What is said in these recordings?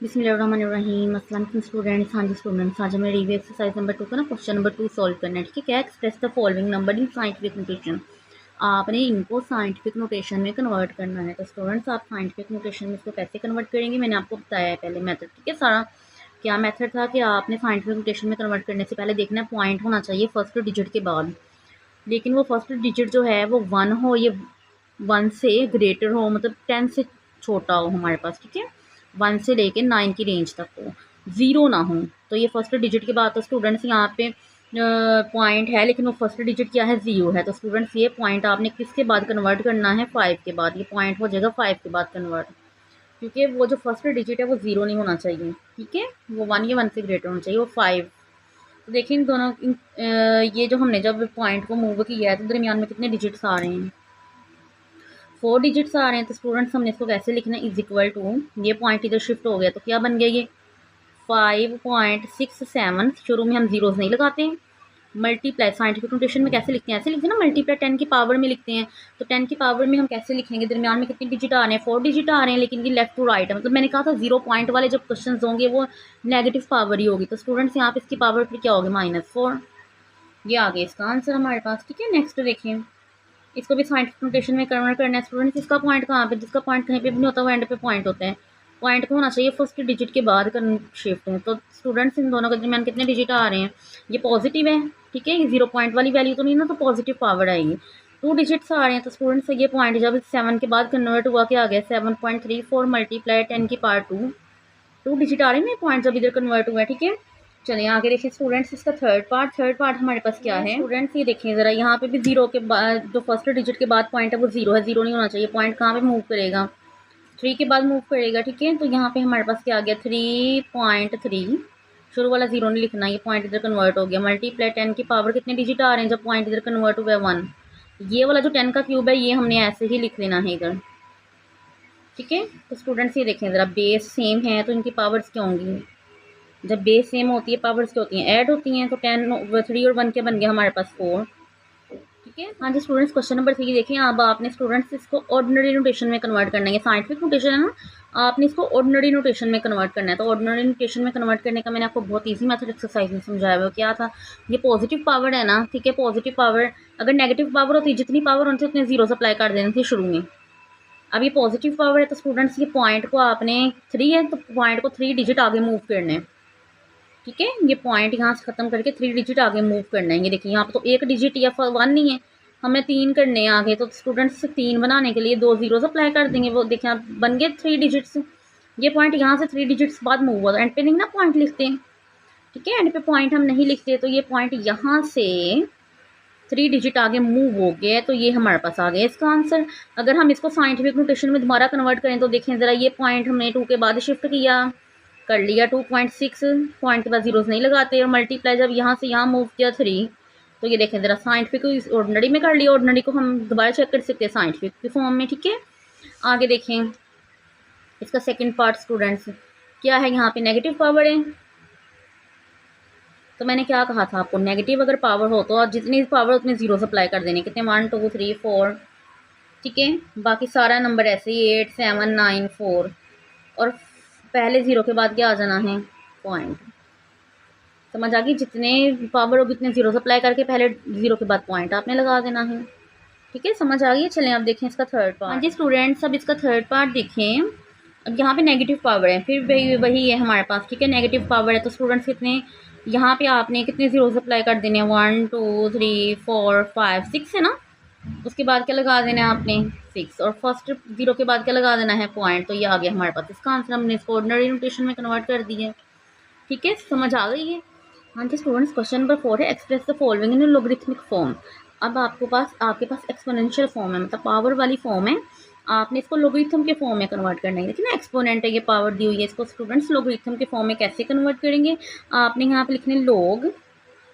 बिस्मिल्लाहिर्रहमानिर्रहीम। अस्सलाम वालेकुम स्टूडेंट्स। हाँ जी स्टूडेंट्स, आज हमें रिव्यू एक्सरसाइज नंबर 2 का ना क्वेश्चन नंबर 2 सॉल्व करना है। ठीक है, क्या express the following number in scientific notation. आपने इनको साइंटिफिक नोटेशन में कन्वर्ट करना है। तो स्टूडेंट्स, आप साइंटिफिक नोटेशन में इसको कैसे कन्वर्ट करेंगे, मैंने आपको बताया है पहले मेथड। ठीक है, सारा क्या मेथड था कि आपने साइंटिफिक नोटेशन में कन्वर्ट करने से पहले देखना है पॉइंट होना चाहिए फर्स्ट डिजिट के बाद, लेकिन वो फर्स्ट डिजिट जो है वो 1 हो, ये 1 से ग्रेटर हो, मतलब 10 से छोटा हो हमारे पास। ठीक है, 1 से लेके 9 की रेंज तक हो, ज़ीरो ना हो। तो ये फर्स्ट डिजिट के बाद तो स्टूडेंट्स यहाँ पे पॉइंट है, लेकिन वो फर्स्ट डिजिट क्या है, ज़ीरो है। तो स्टूडेंट्स ये पॉइंट आपने किसके बाद कन्वर्ट करना है, 5 के बाद। ये पॉइंट हो जाएगा 5 के बाद कन्वर्ट, क्योंकि वो जो फर्स्ट डिजिट है वो ज़ीरो नहीं होना चाहिए। ठीक है, वो 1 या 1 से ग्रेटर होना चाहिए, वो 5। तो देखिए इन दोनों ये जो हमने जब पॉइंट को मूव किया है तो दरमियान में कितने डिजिट्स आ रहे हैं, 4 डिजिट्स आ रहे हैं। तो स्टूडेंट्स हमने इसको कैसे लिखना है, इज इक्वल टू, ये पॉइंट इधर शिफ्ट हो गया तो क्या बन गया, ये 5.67। शुरू में हम जीरोस नहीं लगाते हैं। मल्टीप्लाई साइंटिफिक नोटेशन में कैसे लिखते हैं, ऐसे लिखते हैं ना, मल्टीप्लाई 10 की पावर में लिखते हैं। तो 10 की पावर में हम कैसे लिखेंगे, दरमियान में कितने डिजिट आ रहे हैं, 4 डिजिट आ रहे हैं, लेकिन ये लेफ्ट टू राइट है। मतलब मैंने कहा था 0 पॉइंट वाले जब क्वेश्चन होंगे वो नेगेटिव पावर ही होगी। तो स्टूडेंट्स यहाँ पे इसकी पावर फिर क्या होगी, -4। ये आ गया इसका आंसर हमारे पास। ठीक है, नेक्स्ट देखिए, इसको भी साइंटिफिक नोटेशन में कन्वर्ट करना है स्टूडेंट्स। इसका पॉइंट कहाँ पे, जिसका पॉइंट कहीं पे भी नहीं होता वो एंड पे पॉइंट होते हैं। पॉइंट को होना चाहिए फर्स्ट डिजिट के बाद शिफ्ट है। तो स्टूडेंट्स इन दोनों के दरमियान कितने डिजिट आ रहे हैं, ये पॉजिटिव है। ठीक है, ये 0 पॉइंट वाली वैल्यू तो नहीं ना, तो पॉजिटिव पावर आएगी। 2 डिजिट्स आ रहे हैं। तो स्टूडेंट्स ये पॉइंट जब 7 के बाद कन्वर्ट हुआ, क्या आ गया, 7.34 मल्टीप्लाई 10 की पावर 2 डिजिट आ रहे हैं ना पॉइंट जब इधर कन्वर्ट हुआ है। ठीक है, चलिए आगे देखिए स्टूडेंट्स, इसका थर्ड पार्ट हमारे पास क्या है स्टूडेंट्स, ये देखिए ज़रा, यहाँ पे भी 0 के बाद जो फर्स्ट डिजिट के बाद पॉइंट है वो 0 है, 0 नहीं होना चाहिए। पॉइंट कहाँ पे मूव करेगा, 3 के बाद मूव करेगा। ठीक है, तो यहाँ पे हमारे पास क्या आ गया, 3.3। शुरू वाला 0 नहीं लिखना, ये पॉइंट इधर कन्वर्ट हो गया। मल्टीप्लाई 10 की पावर कितने डिजिट आ रहे हैं जब पॉइंट इधर कन्वर्ट हुआ है, 1। ये वाला जो 10 का क्यूब है ये हमने ऐसे ही लिख लेना है इधर। ठीक है, तो स्टूडेंट्स ये देखें ज़रा, बेस सेम है तो इनकी पावर्स क्या होंगी, जब बेस सेम होती है पावर्स क्या होती हैं, ऐड होती हैं। तो 10 3 और 1 के बन गया हमारे पास 4। ठीक है, हाँ जी स्टूडेंट्स, क्वेश्चन नंबर 3 देखिए। अब आपने स्टूडेंट्स इसको ऑर्डिनरी नोटेशन में कन्वर्ट करना है। ये साइंटिफिक नोटेशन है ना, आपने इसको ऑर्डिनरी नोटेशन में कन्वर्ट करना है। तो ऑर्डिनरी नोटेशन में कन्वर्ट करने का मैंने आपको बहुत ईजी मेथड एक्सरसाइज में समझाया हुआ। क्या था, ये पॉजिटिव पावर है ना। ठीक है, पॉजिटिव पावर, अगर नेगेटिव पावर होती, जितनी पावर होती उतने जीरो अप्लाई कर देने थे शुरू में। अब ये पॉजिटिव पावर है तो स्टूडेंट्स ये पॉइंट को आपने 3 है तो पॉइंट को 3 डिजिट आगे मूव करना है। ठीक है, ये पॉइंट यहाँ से खत्म करके 3 डिजिट आगे मूव करना है। ये देखिए यहाँ पे तो 1 डिजिट या 1 नहीं है, हमें 3 करने हैं आगे। तो स्टूडेंट्स 3 बनाने के लिए 2 जीरोस अप्लाई कर देंगे। वो देखिए आप बन गए 3 डिजिट्स। ये पॉइंट यहाँ से 3 डिजिट्स बाद मूव हुआ, एंड पे नहीं ना पॉइंट लिखते हैं। ठीक है, एंड पे पॉइंट हम नहीं लिखते, तो ये पॉइंट यहाँ से 3 डिजिट आगे मूव हो गया, तो ये हमारे पास आ गया इसका आंसर। अगर हम इसको साइंटिफिक नोटेशन में दोबारा कन्वर्ट करें तो देखें ज़रा, ये पॉइंट हमने 2 के बाद शिफ्ट किया, कर लिया 2.6, पॉइंट के बाद जीरोस नहीं लगाते, और मल्टीप्लाई जब यहाँ से यहाँ मूव किया 3। तो ये देखें ज़रा, साइंटिफिक को ऑर्डिनरी में कर लिया, ऑर्डिनरी को हम दोबारा चेक कर सकते हैं साइंटिफिक के फॉर्म में। ठीक है, आगे देखें इसका सेकेंड पार्ट स्टूडेंट्स, क्या है, यहाँ पे नेगेटिव पावर है। तो मैंने क्या कहा था आपको, नेगेटिव अगर पावर हो तो जितनी पावर उतने जीरो अप्लाई कर देने, कितने, 1 2 3 4। ठीक है, बाकी सारा नंबर ऐसे ही 8 7 9 4, और पहले ज़ीरो के बाद क्या आ जाना है, पॉइंट। समझ आ गई, जितने पावर होगी उतने जीरो अप्लाई करके पहले 0 के बाद पॉइंट आपने लगा देना है। ठीक है, समझ आ गई है। चलें अब देखें इसका थर्ड पार्ट। हाँ जी स्टूडेंट्स, अब इसका थर्ड पार्ट देखें। अब यहाँ पे नेगेटिव पावर है, फिर वही है हमारे पास। ठीक है, नेगेटिव पावर है तो स्टूडेंट्स कितने, यहाँ पे आपने कितने जीरोस अप्लाई कर देने हैं, 1 2 3 4 5 6 है ना। उसके बाद क्या लगा देना है आपने, 6, और फर्स्ट 0 के बाद क्या लगा देना है, पॉइंट। तो ये आ गया हमारे पास इसका आंसर, हमने इसको ऑर्डिनरी नोटेशन में कन्वर्ट कर दिया। ठीक है, समझ आ गई है। हाँ जी स्टूडेंट्स, क्वेश्चन नंबर 4 है, express the following in logarithmic form. अब आपके पास एक्सपोनेंशियल फॉर्म है, मतलब पावर वाली फॉर्म है, आपने इसको लोगरिथम के फॉर्म में कन्वर्ट करना है। देखिए ना, एक्सपोनेंट है, ये पावर दी हुई है, इसको स्टूडेंट्स लोगरिथम के फॉर्म में कैसे कन्वर्ट करेंगे, आपने यहाँ पे लिखने लोग।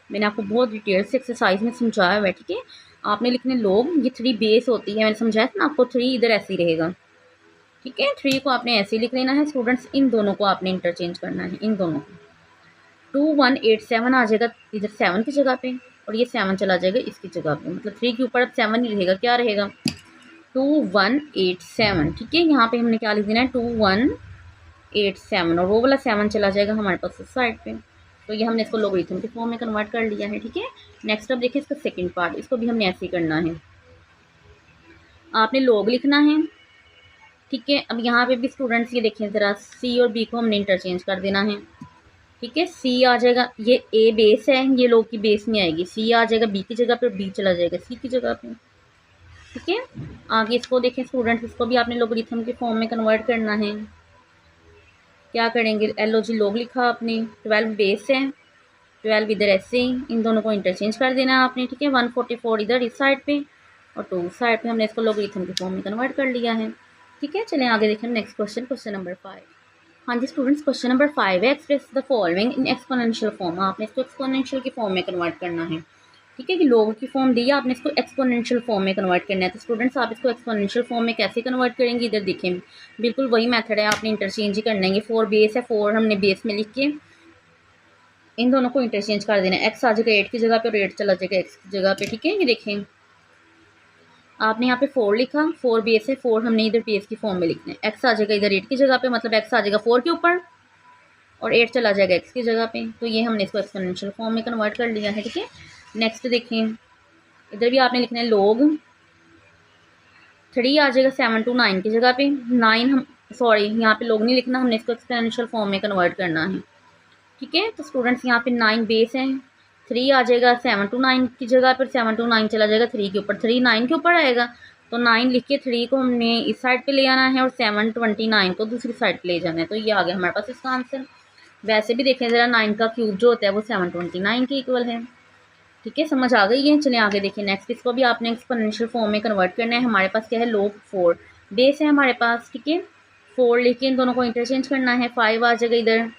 मैंने आपको बहुत डिटेल से एक्सरसाइज में समझाया हुआ है। ठीक है, आपने लिखने लोग, ये 3 बेस होती है, मैंने समझाया था ना आपको, 3 इधर ऐसे ही रहेगा। ठीक है, 3 को आपने ऐसे ही लिख लेना है स्टूडेंट्स, इन दोनों को आपने इंटरचेंज करना है, इन दोनों को। 2187 आ जाएगा इधर 7 की जगह पे, और ये 7 चला जाएगा इसकी जगह पे, मतलब 3 के ऊपर अब 7 ही रहेगा, क्या रहेगा, 2187। ठीक है, यहाँ पे हमने क्या लिख देना है, 8 7 और वो वाला 7 चला जाएगा हमारे पास इस साइड पे। तो ये हमने इसको लोगरिथम के फॉर्म में कन्वर्ट कर लिया है, ठीक है। नेक्स्ट अब देखिए इसका सेकंड पार्ट, इसको भी हमने ऐसे ही करना है। आपने लोग लिखना है, ठीक है। अब यहाँ पे भी स्टूडेंट्स ये देखें ज़रा, सी और बी को हमने इंटरचेंज कर देना है, ठीक है। सी आ जाएगा, ये ए बेस है, ये लोग की बेस नहीं आएगी, सी आ जाएगा बी की जगह पे, बी चला जाएगा सी की जगह पे, ठीक है। आगे इसको देखें स्टूडेंट्स, इसको भी आपने लोगरिथम के फॉर्म में कन्वर्ट करना है। क्या करेंगे, एल ओ जी लोग लिखा आपने, 12 बेस है, 12 इधर ऐसे ही, इन दोनों को इंटरचेंज कर देना है आपने, ठीक है। 144 इधर इस साइड पे और 2 साइड पे, हमने इसको लोगरिथम के फॉर्म में कन्वर्ट कर लिया है, ठीक है। चलें आगे देखें नेक्स्ट क्वेश्चन, क्वेश्चन नंबर 5। हाँ जी स्टूडेंट्स, क्वेश्चन नंबर 5 है, express the following in exponential form. आपने इसको एक्सपोनेंशियल की फॉर्म में कन्वर्ट करना है, ठीक है। कि लोग की फॉर्म दी है, आपने इसको एक्सपोनेंशियल फॉर्म में कन्वर्ट करना है। तो स्टूडेंट्स आप इसको एक्सपोनेंशियल फॉर्म में कैसे कन्वर्ट करेंगे, इधर देखें बिल्कुल वही मेथड है, आपने इंटरचेंज ही करना है। ये 4 बेस है, 4 हमने बेस में लिख के इन दोनों को इंटरचेंज कर देना है। एक्स आ जाएगा 8 की जगह पे और 8 चला जाएगा एक्स की जगह पे, ठीक है। ये देखें आपने यहाँ पे 4 लिखा, 4 बेस है, 4 हमने इधर बेस की फॉर्म में लिखना है। एक्स आ जाएगा इधर 8 की जगह पे, मतलब एक्स आ जाएगा 4 के ऊपर और 8 चला जाएगा एक्स की जगह पे। तो ये हमने इसको एक्सपोनेंशियल फॉर्म में कन्वर्ट कर लिया है, ठीक है। नेक्स्ट देखें, इधर भी आपने लिखना है लोग 3 आ जाएगा 7 to 9 की जगह पे, 9 हम सॉरी यहाँ पे लोग नहीं लिखना, हमने इसको एक्सपोनेंशियल फॉर्म में कन्वर्ट करना है, ठीक है। तो स्टूडेंट्स यहाँ पे 9 बेस है, 3 आ जाएगा 7 to 9 की जगह पर, 7 to 9 चला जाएगा 3 के ऊपर, 3 9 के ऊपर आएगा। तो 9 लिख के 3 को हमने इस साइड पे ले आना है और 7 29 को दूसरी साइड पे ले जाना है। तो ये आ गया हमारे पास इसका आंसर। वैसे भी देखें ज़रा, 9 का क्यूब जो होता है वो 729 के इक्वल है, ठीक है। समझ आ गई है। चलिए आगे देखिए नेक्स्ट, इसको भी आपने एक्सपोनेंशियल फॉर्म में कन्वर्ट करना है। हमारे पास क्या है, लोग 4 बेस है हमारे पास, ठीक है। 4 लेके इन दोनों को इंटरचेंज करना है, 5 आ जाएगा इधर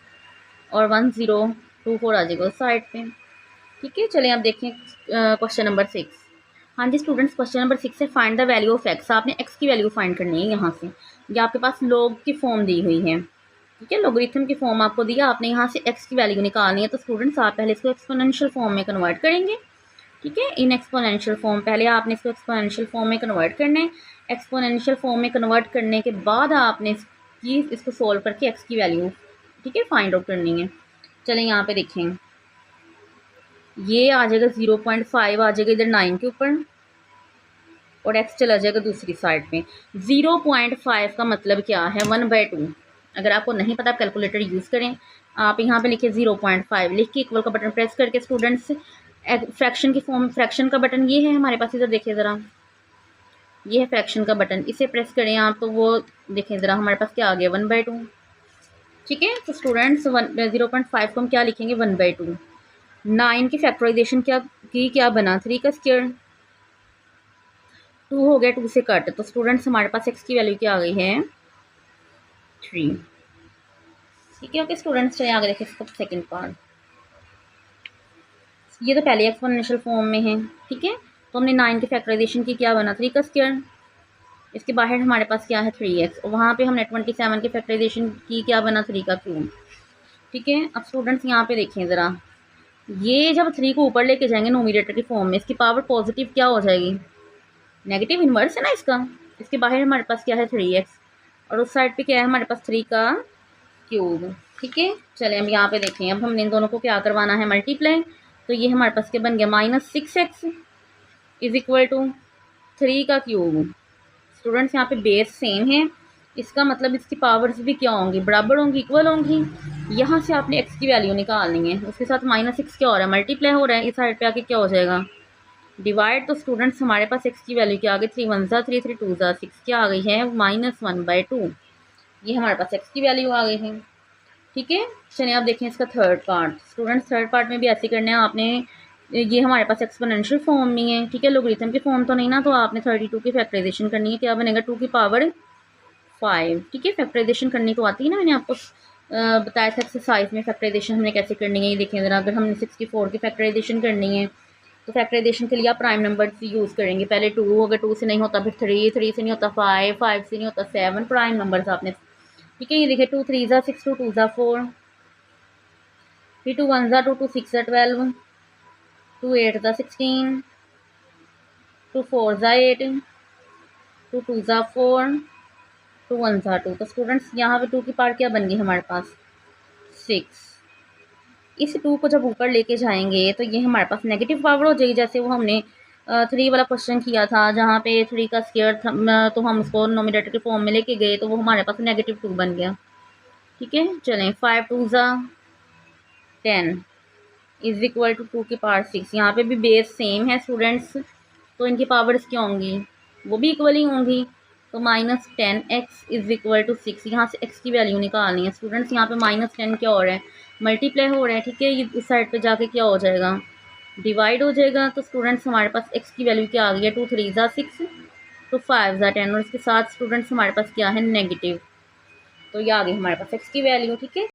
और 1024 आ जाएगा उस साइड पे, ठीक है। चलिए अब देखें क्वेश्चन नंबर 6। हाँ जी स्टूडेंट्स, क्वेश्चन नंबर 6 है find the value of x. आपने एक्स की वैल्यू फाइंड करनी है यहाँ से। ये आपके पास लोग की फॉर्म दी हुई है, ठीक है। लोगरिथम की फॉर्म आपको दिया, आपने यहाँ से एक्स की वैल्यू निकालनी है। तो स्टूडेंट्स आप पहले इसको एक्सपोनेंशियल फॉर्म में कन्वर्ट करेंगे, ठीक है। इन एक्सपोनेंशियल फॉर्म पहले आपने इसको एक्सपोनेंशियल फॉर्म में कन्वर्ट करना है। एक्सपोनेंशियल फॉर्म में कन्वर्ट करने के बाद आपने इसको सोल्व करके एक्स की वैल्यू, ठीक है, फाइंड आउट करनी है। चलें यहाँ पे देखें, ये आ जाएगा 0.5 आ जाएगा इधर 9 के ऊपर और एक्स चला जाएगा दूसरी साइड पे। 0.5 का मतलब क्या है, 1/2। अगर आपको नहीं पता आप कैलकुलेटर यूज़ करें। आप यहाँ पे लिखिए 0.5, लिख के इक्वल का बटन प्रेस करके स्टूडेंट्स फ्रैक्शन की फॉर्म, फ्रैक्शन का बटन ये है हमारे पास, इधर देखिए ज़रा, ये है फ्रैक्शन का बटन, इसे प्रेस करें आप तो वो देखें ज़रा हमारे पास क्या आ गया, 1/2, ठीक है। तो स्टूडेंट्स 0.5 को हम क्या लिखेंगे, 1/2। 9 की फैक्टराइजेशन क्या बना, 3 का स्क्वायर, 2 हो गया, 2 से कट। तो स्टूडेंट्स हमारे पास एक्स की वैल्यू क्या आ गई है, 3, ठीक है। ओके स्टूडेंट्स, चलिए आगे देखें इसका सेकंड पार्ट। ये तो पहले एक्सपोनेंशियल फॉर्म में है, ठीक है। तो हमने 9 की फैक्टराइजेशन की क्या बना, 3 का स्क्वायर, इसके बाहर हमारे पास क्या है 3x, और वहाँ पे हमने 27 की फैक्टराइजेशन की क्या बना, 3 का क्यूब, ठीक है। अब स्टूडेंट्स यहाँ पे देखें ज़रा, ये जब 3 को ऊपर लेके जाएंगे नोमिनेटर की फॉर्म में, इसकी पावर पॉजिटिव क्या हो जाएगी, नेगेटिव इन्वर्स है ना इसका। इसके बाहर हमारे पास क्या है 3x और उस साइड पे क्या है हमारे पास 3 का क्यूब, ठीक है। चलें अब यहाँ पे देखें, अब हमने इन दोनों को क्या करवाना है, मल्टीप्लाई। तो ये हमारे पास क्या बन गया, -6x इज इक्वल टू 3 का क्यूब। स्टूडेंट्स यहाँ पे बेस सेम है, इसका मतलब इसकी पावर्स भी क्या होंगी, बराबर होंगी, इक्वल होंगी। यहाँ से आपने x की वैल्यू निकालनी है, उसके साथ -6 क्या हो रहा है, मल्टीप्लाई हो रहा है, इस साइड पे आके क्या हो जाएगा, डिवाइड। तो स्टूडेंट्स हमारे पास x की वैल्यू क्या आ गई, 3 1 3 3 2 6 क्या आ गई है, -1/2। ये हमारे पास x की वैल्यू आ गई है, ठीक है। चलिए आप देखें इसका third part. Students third part में भी ऐसे करना है आपने, ये हमारे पास एक्सपोनेंशियल फॉर्म में है, ठीक है। लोगरिथम की फॉर्म तो नहीं ना, तो आपने 32 की फैक्टराइजेशन करनी है, क्या बनेगा 2 की पावर 5, ठीक है। फैक्टराइजेशन करनी तो आती है ना, मैंने आपको बताया था एक्सरसाइज में फैक्टराइजेशन हमने कैसे करनी है। ये देखें ज़रा, अगर हमने 64 की फैक्टराइजेशन करनी है तो फैक्टराइजेशन के लिए आप प्राइम नंबर यूज़ करेंगे। पहले 2, अगर 2 से नहीं होता फिर 3, 3 से नहीं होता 5, 5 से नहीं होता 7, प्राइम नंबर्स आपने, ठीक है। ये देखिए 2 3 ज़ा 6, 2 2 ज़ा 4, फिर 2 1 ज़ा 2, 2 6 ज़ा 12, 2 8 ज़ा 16, 2 4 ज़ा 8, 2 2 ज़ा 4, 2 1 2। तो स्टूडेंट्स यहाँ पे 2 की पावर क्या बन गई हमारे पास 6। इस 2 को जब ऊपर लेके जाएंगे तो ये हमारे पास नेगेटिव पावर हो जाएगी, जैसे वो हमने 3 वाला क्वेश्चन किया था जहाँ पे 3 का स्क्वायर था, तो हम उसको नोमिनेटर के फॉर्म में लेके गए तो वो हमारे पास -2 बन गया। ठीक है, चलें 5 2 10 इज इक्वल टू 2 की पावर 6। यहाँ पे भी बेस सेम है स्टूडेंट्स, तो इनकी पावर्स क्या होंगी, वो भी इक्वल ही होंगी। तो -10x इज इक्वल टू 6, यहाँ से x की वैल्यू निकालनी है स्टूडेंट्स। यहाँ पे -10 क्या हो रहा है, मल्टीप्लाई हो रहा है। ठीक है, ये इस साइड पे जाके क्या हो जाएगा, डिवाइड हो जाएगा। तो स्टूडेंट्स हमारे पास x की वैल्यू क्या आ गई है, 2 3 6, तो 5 10, और इसके साथ स्टूडेंट्स हमारे पास क्या है नेगेटिव। तो ये आ गई हमारे पास x की वैल्यू। ठीक है।